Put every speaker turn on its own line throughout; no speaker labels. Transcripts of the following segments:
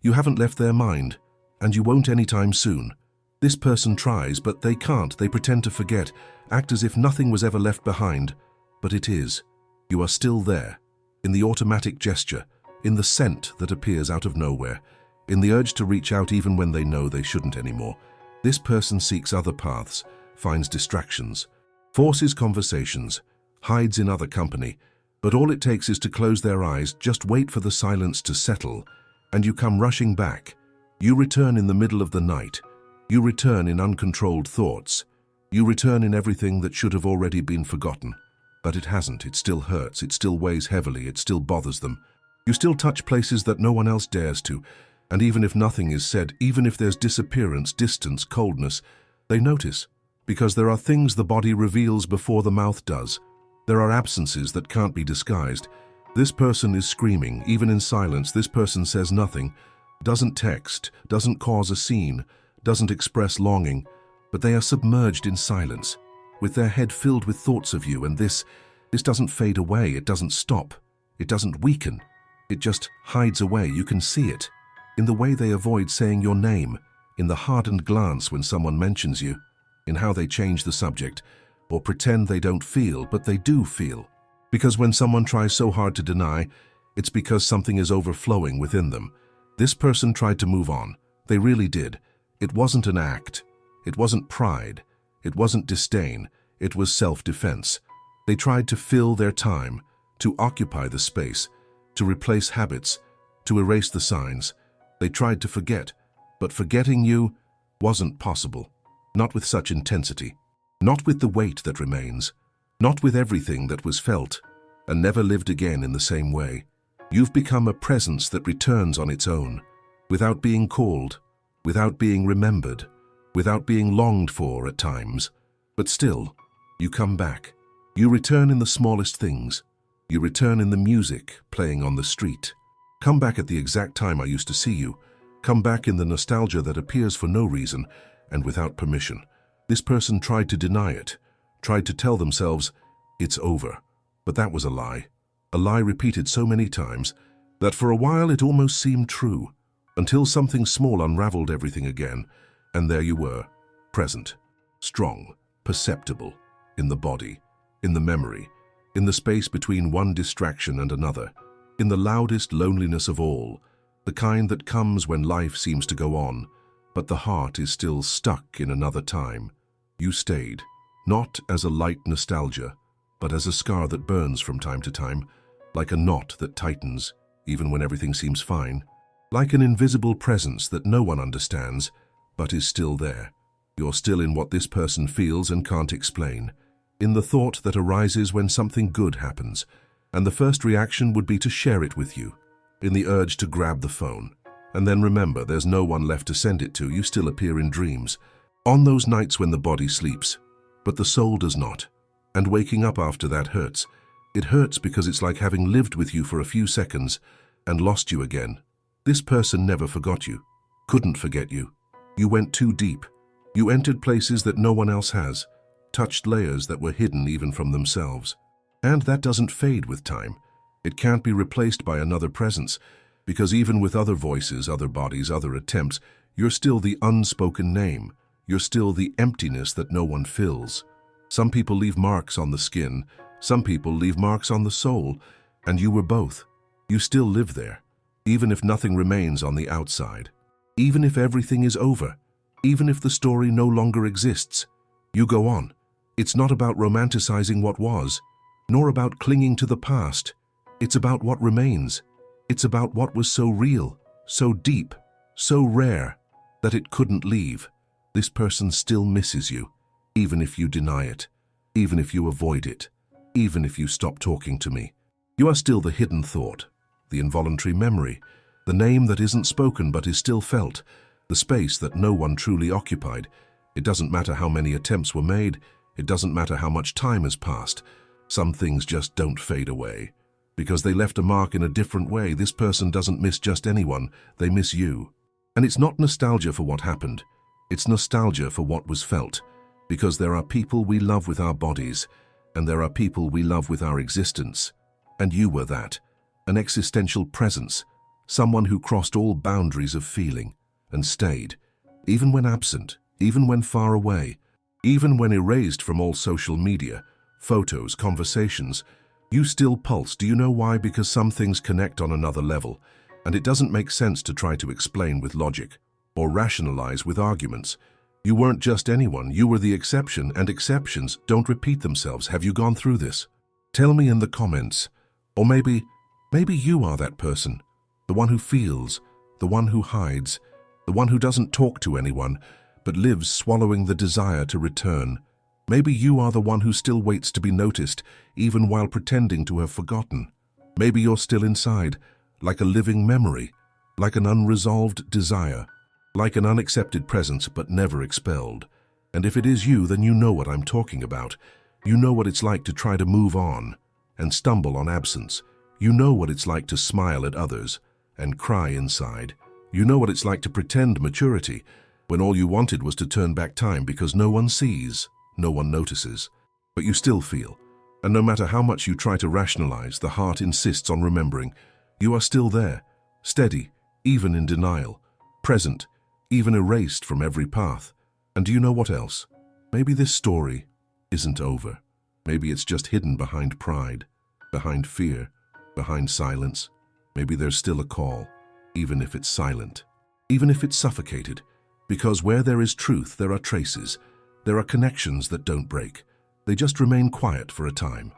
You haven't left their mind, and you won't anytime soon. This person tries, but they can't. They pretend to forget, act as if nothing was ever left behind. But it is. You are still there, in the automatic gesture, in the scent that appears out of nowhere, in the urge to reach out even when they know they shouldn't anymore. This person seeks other paths, finds distractions, forces conversations, hides in other company, but all it takes is to close their eyes, just wait for the silence to settle, and you come rushing back. You return in the middle of the night. You return in uncontrolled thoughts. You return in everything that should have already been forgotten. But it hasn't. It still hurts. It still weighs heavily. It still bothers them. You still touch places that no one else dares to. And even if nothing is said, even if there's disappearance, distance, coldness, they notice. Because there are things the body reveals before the mouth does. There are absences that can't be disguised. This person is screaming, even in silence. This person says nothing, doesn't text, doesn't cause a scene, doesn't express longing, but they are submerged in silence, with their head filled with thoughts of you, and this doesn't fade away, it doesn't stop, it doesn't weaken, it just hides away. You can see it, in the way they avoid saying your name, in the hardened glance when someone mentions you, in how they change the subject, or pretend they don't feel, but they do feel. Because when someone tries so hard to deny, it's because something is overflowing within them. This person tried to move on. They really did. It wasn't an act. It wasn't pride. It wasn't disdain. It was self-defense. They tried to fill their time, to occupy the space, to replace habits, to erase the signs. They tried to forget, but forgetting you wasn't possible. Not with such intensity. Not with the weight that remains. Not with everything that was felt and never lived again in the same way. You've become a presence that returns on its own, without being called, without being remembered, without being longed for at times. But still, you come back. You return in the smallest things. You return in the music playing on the street. Come back at the exact time I used to see you. Come back in the nostalgia that appears for no reason and without permission. This person tried to deny it, tried to tell themselves, it's over. But that was a lie repeated so many times that for a while it almost seemed true, until something small unraveled everything again, and there you were, present, strong, perceptible, in the body, in the memory, in the space between one distraction and another, in the loudest loneliness of all, the kind that comes when life seems to go on, but the heart is still stuck in another time. You stayed, not as a light nostalgia, but as a scar that burns from time to time, like a knot that tightens, even when everything seems fine, like an invisible presence that no one understands, but is still there. You're still in what this person feels and can't explain, in the thought that arises when something good happens, and the first reaction would be to share it with you, in the urge to grab the phone. And then remember, there's no one left to send it to. You still appear in dreams, on those nights when the body sleeps, but the soul does not. And waking up after that hurts. It hurts because it's like having lived with you for a few seconds and lost you again. This person never forgot you, couldn't forget you. You went too deep. You entered places that no one else has, touched layers that were hidden even from themselves. And that doesn't fade with time. It can't be replaced by another presence, because even with other voices, other bodies, other attempts, you're still the unspoken name. You're still the emptiness that no one fills. Some people leave marks on the skin, some people leave marks on the soul, and you were both. You still live there, even if nothing remains on the outside. Even if everything is over, even if the story no longer exists, you go on. It's not about romanticizing what was, nor about clinging to the past. It's about what remains. It's about what was so real, so deep, so rare, that it couldn't leave. This person still misses you. Even if you deny it, even if you avoid it, even if you stop talking to me. You are still the hidden thought, the involuntary memory, the name that isn't spoken but is still felt, the space that no one truly occupied. It doesn't matter how many attempts were made, it doesn't matter how much time has passed. Some things just don't fade away. Because they left a mark in a different way. This person doesn't miss just anyone, they miss you. And it's not nostalgia for what happened, it's nostalgia for what was felt. Because there are people we love with our bodies, and there are people we love with our existence. And you were that, an existential presence, someone who crossed all boundaries of feeling and stayed, even when absent, even when far away, even when erased from all social media, photos, conversations. You still pulse. Do you know why? Because some things connect on another level, and it doesn't make sense to try to explain with logic or rationalize with arguments. You weren't just anyone, you were the exception, and exceptions don't repeat themselves. Have you gone through this? Tell me in the comments. Or maybe you are that person, the one who feels, the one who hides, the one who doesn't talk to anyone, but lives swallowing the desire to return. Maybe you are the one who still waits to be noticed, even while pretending to have forgotten. Maybe you're still inside, like a living memory, like an unresolved desire, like an unaccepted presence but never expelled. And if it is you, then you know what I'm talking about. You know what it's like to try to move on and stumble on absence. You know what it's like to smile at others and cry inside. You know what it's like to pretend maturity when all you wanted was to turn back time because no one sees, no one notices. But you still feel, and no matter how much you try to rationalize, the heart insists on remembering. You are still there, steady, even in denial, present, even erased from every path. And do you know what else? Maybe this story isn't over. Maybe it's just hidden behind pride, behind fear, behind silence. Maybe there's still a call, even if it's silent, even if it's suffocated. Because where there is truth, there are traces. There are connections that don't break. They just remain quiet for a time.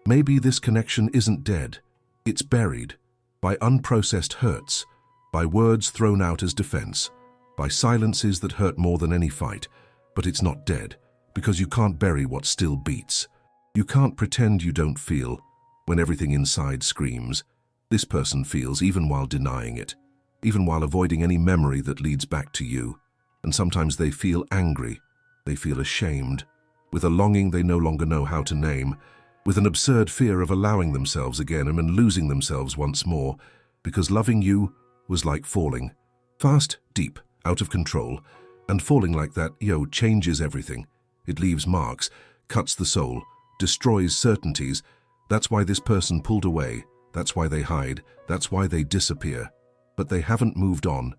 Maybe this connection isn't dead. It's buried by unprocessed hurts, by words thrown out as defense, by silences that hurt more than any fight. But it's not dead, because you can't bury what still beats. You can't pretend you don't feel when everything inside screams. This person feels even while denying it, even while avoiding any memory that leads back to you. And sometimes they feel angry, they feel ashamed, with a longing they no longer know how to name, with an absurd fear of allowing themselves again and losing themselves once more, because loving you was like falling, fast, deep, out of control, and falling like that, changes everything. It leaves marks, cuts the soul, destroys certainties. That's why this person pulled away, that's why they hide, that's why they disappear. But they haven't moved on.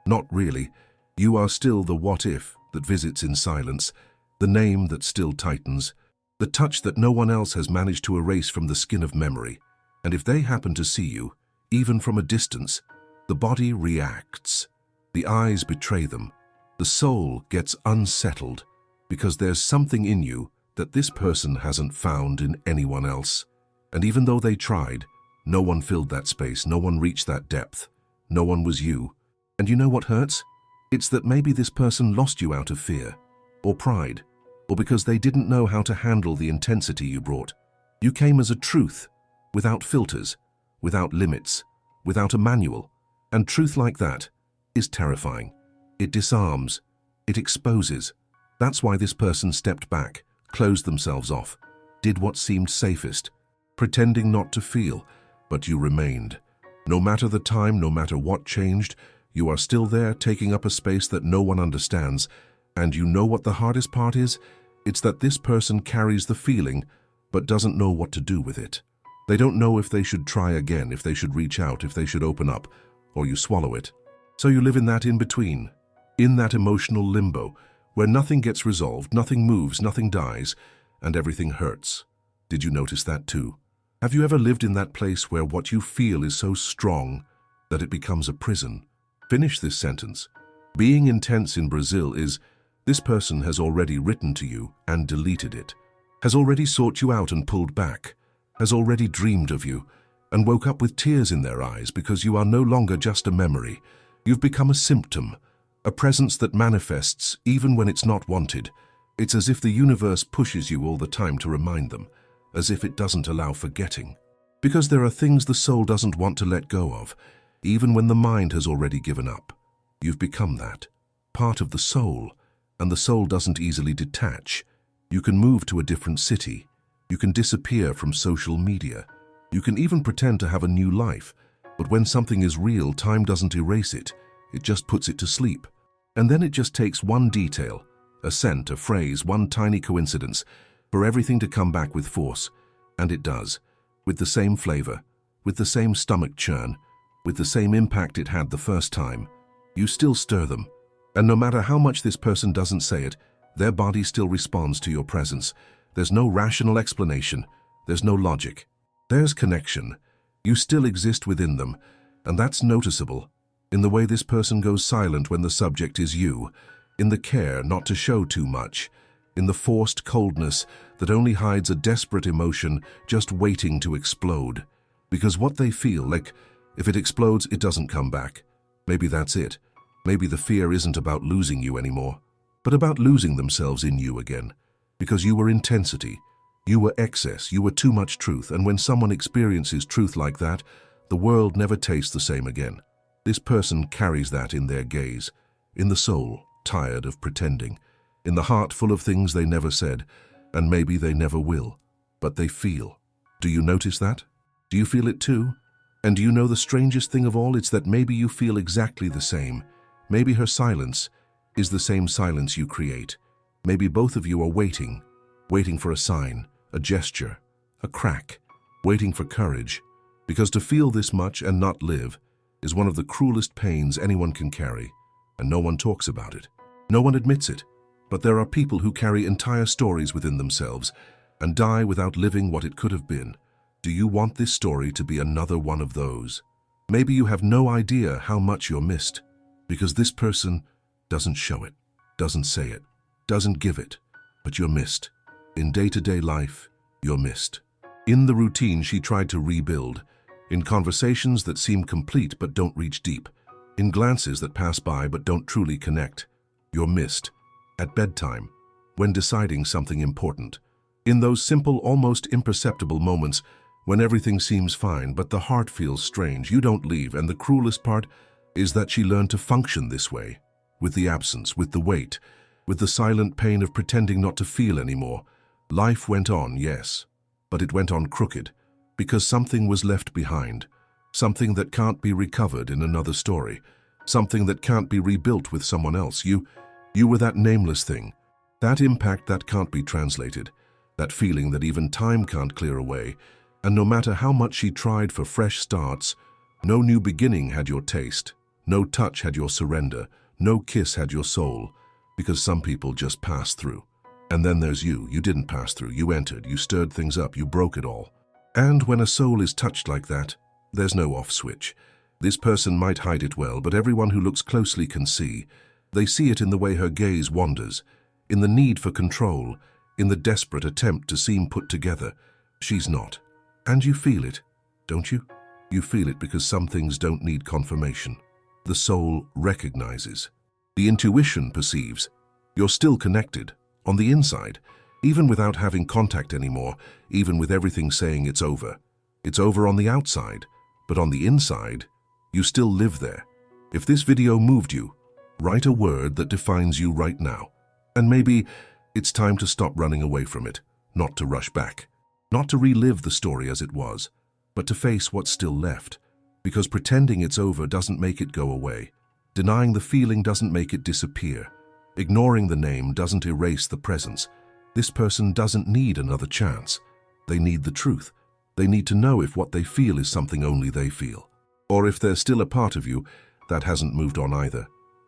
Not really. You are still the what if that visits in silence, the name that still tightens, the touch that no one else has managed to erase from the skin of memory. And if they happen to see you, even from a distance, the body reacts, the eyes betray them, the soul gets unsettled, because there's something in you that this person hasn't found in anyone else. And even though they tried, no one filled that space, no one reached that depth, no one was you. And you know what hurts? It's that maybe this person lost you out of fear, or pride, or because they didn't know how to handle the intensity you brought. You came as a truth, without filters, without limits, without a manual. And truth like that is terrifying. It disarms, it exposes. That's why this person stepped back, closed themselves off, did what seemed safest, pretending not to feel, but you remained. No matter the time, no matter what changed, you are still there, taking up a space that no one understands. And you know what the hardest part is? It's that this person carries the feeling, but doesn't know what to do with it. They don't know if they should try again, if they should reach out, if they should open up, or you swallow it. So you live in that in-between, in that emotional limbo, where nothing gets resolved, nothing moves, nothing dies, and everything hurts. Did you notice that too? Have you ever lived in that place where what you feel is so strong that it becomes a prison? Finish this sentence. Being intense in Brazil is, this person has already written to you and deleted it, has already sought you out and pulled back, has already dreamed of you, and woke up with tears in their eyes because you are no longer just a memory. You've become a symptom, a presence that manifests even when it's not wanted. It's as if the universe pushes you all the time to remind them, as if it doesn't allow forgetting. Because there are things the soul doesn't want to let go of, even when the mind has already given up. You've become that, part of the soul, and the soul doesn't easily detach. You can move to a different city. You can disappear from social media. You can even pretend to have a new life. But when something is real, time doesn't erase it. It just puts it to sleep. And then it just takes one detail, a scent, a phrase, one tiny coincidence, for everything to come back with force. And it does, with the same flavor, with the same stomach churn, with the same impact it had the first time. You still stir them, and no matter how much this person doesn't say it, their body still responds to your presence. There's no rational explanation. There's no logic. There's connection. You still exist within them, and that's noticeable. In the way this person goes silent when the subject is you, in the care not to show too much, in the forced coldness that only hides a desperate emotion just waiting to explode. Because what they feel, like, if it explodes, it doesn't come back. Maybe that's it. Maybe the fear isn't about losing you anymore, but about losing themselves in you again. Because you were intensity, you were excess, you were too much truth, and when someone experiences truth like that, the world never tastes the same again. This person carries that in their gaze, in the soul, tired of pretending, in the heart full of things they never said, and maybe they never will, but they feel. Do you notice that? Do you feel it too? And do you know the strangest thing of all? It's that maybe you feel exactly the same. Maybe her silence is the same silence you create. Maybe both of you are waiting for a sign, a gesture, a crack, waiting for courage. Because to feel this much and not live is one of the cruelest pains anyone can carry, and no one talks about it. No one admits it. But there are people who carry entire stories within themselves and die without living what it could have been. Do you want this story to be another one of those? Maybe you have no idea how much you're missed, because this person doesn't show it, doesn't say it, doesn't give it, but you're missed. In day-to-day life, you're missed. In the routine she tried to rebuild, in conversations that seem complete but don't reach deep, in glances that pass by but don't truly connect, you're missed. At bedtime, when deciding something important, in those simple, almost imperceptible moments when everything seems fine but the heart feels strange, you don't leave, and the cruelest part is that she learned to function this way, with the absence, with the weight, with the silent pain of pretending not to feel anymore. Life went on, yes, but it went on crooked, because something was left behind, something that can't be recovered in another story, something that can't be rebuilt with someone else. You were that nameless thing, that impact that can't be translated, that feeling that even time can't clear away, and no matter how much she tried for fresh starts, no new beginning had your taste, no touch had your surrender, no kiss had your soul, because some people just pass through. And then there's you didn't pass through, you entered, you stirred things up, you broke it all. And when a soul is touched like that, there's no off switch. This person might hide it well, but everyone who looks closely can see. They see it in the way her gaze wanders, in the need for control, in the desperate attempt to seem put together. She's not. And you feel it, don't you? You feel it because some things don't need confirmation. The soul recognizes. The intuition perceives. You're still connected, on the inside, even without having contact anymore, even with everything saying it's over. It's over on the outside, but on the inside, you still live there. If this video moved you, write a word that defines you right now. And maybe it's time to stop running away from it, not to rush back. Not to relive the story as it was, but to face what's still left. Because pretending it's over doesn't make it go away. Denying the feeling doesn't make it disappear. Ignoring the name doesn't erase the presence. This person doesn't need another chance. They need the truth. They need to know if what they feel is something only they feel. Or if there's still a part of you that hasn't moved on either.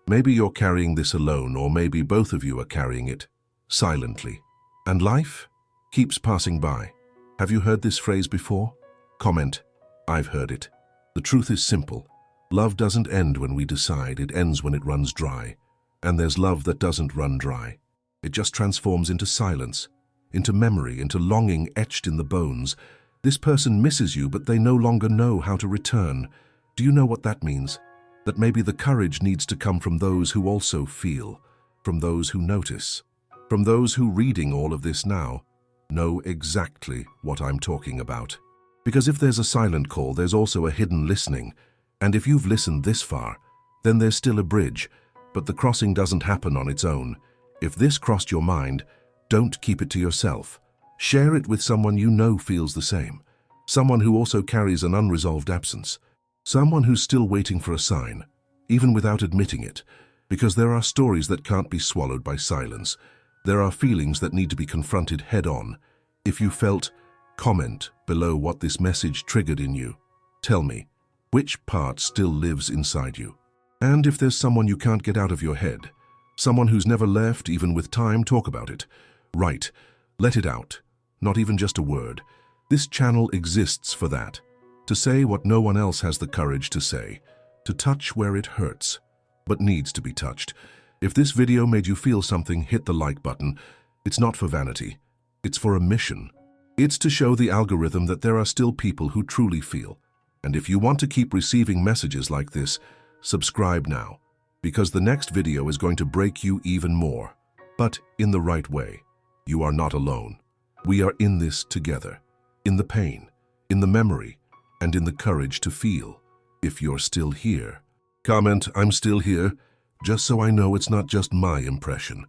Maybe you're carrying this alone, or maybe both of you are carrying it, silently. And life keeps passing by. Have you heard this phrase before? Comment, I've heard it. The truth is simple. Love doesn't end when we decide, it ends when it runs dry. And there's love that doesn't run dry. It just transforms into silence, into memory, into longing etched in the bones. This person misses you, but they no longer know how to return. Do you know what that means? That maybe the courage needs to come from those who also feel, from those who notice, from those who, reading all of this now, know exactly what I'm talking about. Because if there's a silent call, there's also a hidden listening. And if you've listened this far, then there's still a bridge, but the crossing doesn't happen on its own. If this crossed your mind, don't keep it to yourself. Share it with someone you know feels the same. Someone who also carries an unresolved absence. Someone who's still waiting for a sign, even without admitting it. Because there are stories that can't be swallowed by silence. There are feelings that need to be confronted head-on. If you felt, comment below what this message triggered in you. Tell me, Which part still lives inside you? And if there's someone you can't get out of your head, someone who's never left, even with time, talk about it. Write. Let it out. Not even just a word. This channel exists for that. To say what no one else has the courage to say. To touch where it hurts, but needs to be touched. If this video made you feel something, hit the like button. It's not for vanity. It's for a mission. It's to show the algorithm that there are still people who truly feel. And if you want to keep receiving messages like this, subscribe now, because the next video is going to break you even more. But in the right way. You are not alone. We are in this together. In the pain, in the memory, and in the courage to feel. If you're still here, comment, "I'm still here," just so I know it's not just my impression.